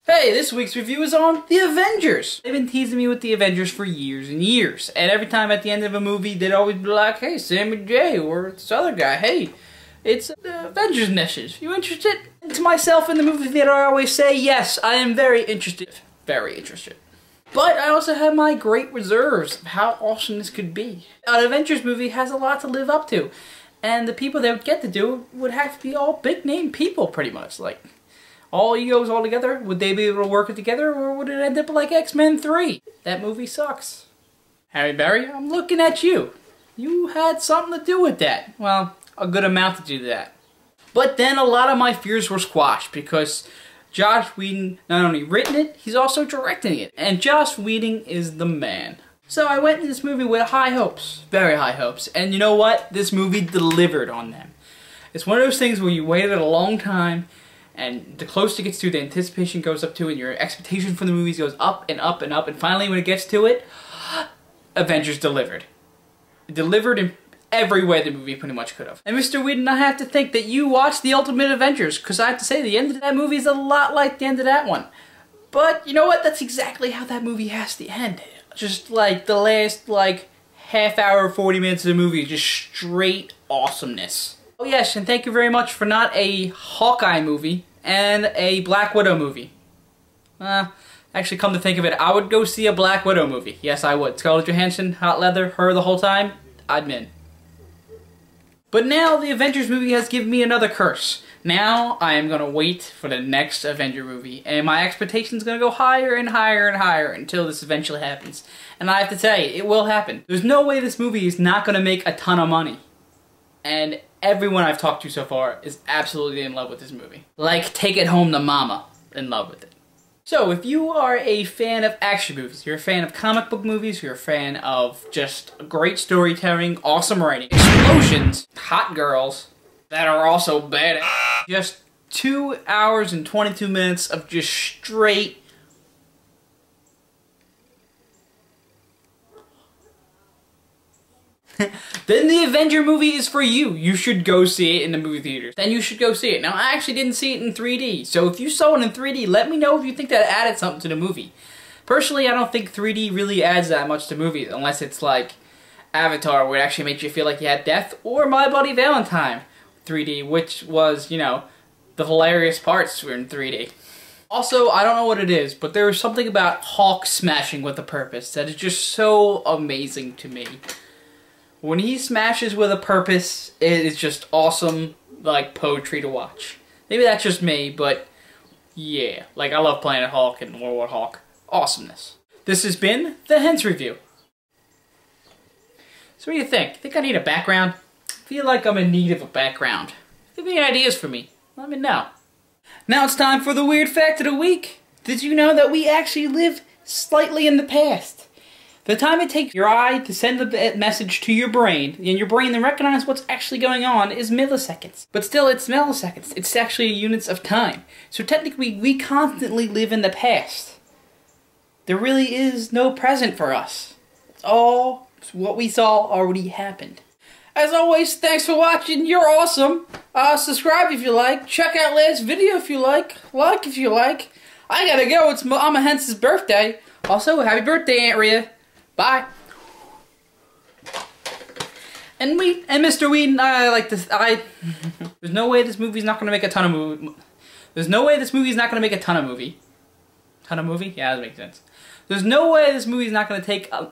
Hey, this week's review is on The Avengers. They've been teasing me with The Avengers for years and years, and every time at the end of a movie, they'd always be like, hey, Sammy J, or this other guy, hey, it's the Avengers message. You interested? And to myself in the movie theater, I always say, yes, I am very interested. Very interested. But I also have my great reserves of how awesome this could be. An Avengers movie has a lot to live up to, and the people they would get to do it would have to be all big-name people, pretty much. Like, all egos all together, would they be able to work it together, or would it end up like X-Men 3? That movie sucks. Harry Berry, I'm looking at you. You had something to do with that. Well, a good amount to do that. But then a lot of my fears were squashed because Joss Whedon not only written it, he's also directing it. And Joss Whedon is the man. So I went into this movie with high hopes, very high hopes. And you know what? This movie delivered on them. It's one of those things where you waited a long time, and the closer it gets to, the anticipation goes up to, and your expectation for the movies goes up and up and up, and finally when it gets to it, Avengers delivered. It delivered in every way the movie pretty much could have. And Mr. Whedon, I have to think that you watched The Ultimate Avengers, because I have to say, the end of that movie is a lot like the end of that one. But, you know what? That's exactly how that movie has to end. Just like the last, like, half hour, 40 minutes of the movie, just straight awesomeness. Oh yes, and thank you very much for not a Hawkeye movie and a Black Widow movie. Actually, come to think of it, I would go see a Black Widow movie. Yes, I would. Scarlett Johansson, hot leather, her the whole time, I'm in. But now the Avengers movie has given me another curse. Now I am gonna wait for the next Avenger movie, and my expectations gonna go higher and higher and higher until this eventually happens. And I have to tell you, it will happen. There's no way this movie is not gonna make a ton of money. And everyone I've talked to so far is absolutely in love with this movie. Like, take it home to mama, in love with it. So, if you are a fan of action movies, you're a fan of comic book movies, you're a fan of just great storytelling, awesome writing, explosions, hot girls that are also badass, just 2 hours and 22 minutes of just straight then the Avenger movie is for you. You should go see it in the movie theaters. Then you should go see it. Now, I actually didn't see it in 3D, so if you saw it in 3D, let me know if you think that added something to the movie. Personally, I don't think 3D really adds that much to movies, unless it's like Avatar, where it actually makes you feel like you had death, or My Bloody Valentine 3D, which was, you know, the hilarious parts were in 3D. Also, I don't know what it is, but there is something about Hulk smashing with a purpose that is just so amazing to me. When he smashes with a purpose, it is just awesome, like, poetry to watch. Maybe that's just me, but yeah. Like, I love Planet Hulk and World War Hulk. Awesomeness. This has been the Hens Review. So what do you think? Think I need a background? I feel like I'm in need of a background. If you have any ideas for me, let me know. Now it's time for the Weird Fact of the Week. Did you know that we actually live slightly in the past? The time it takes your eye to send the message to your brain, and your brain then recognize what's actually going on, is milliseconds. But still, it's milliseconds. It's actually units of time. So technically, we constantly live in the past. There really is no present for us. It's all what we saw already happened. As always, thanks for watching. You're awesome. Subscribe if you like. Check out last video if you like. Like if you like. I gotta go. It's Mama Hence's birthday. Also, happy birthday, Aunt Rhea. Bye. And Mr. Whedon, I like this. There's no way this movie's not gonna make a ton of movie. There's no way this movie's not gonna make a ton of movie. Ton of movie? Yeah, that makes sense. There's no way this movie's not gonna take a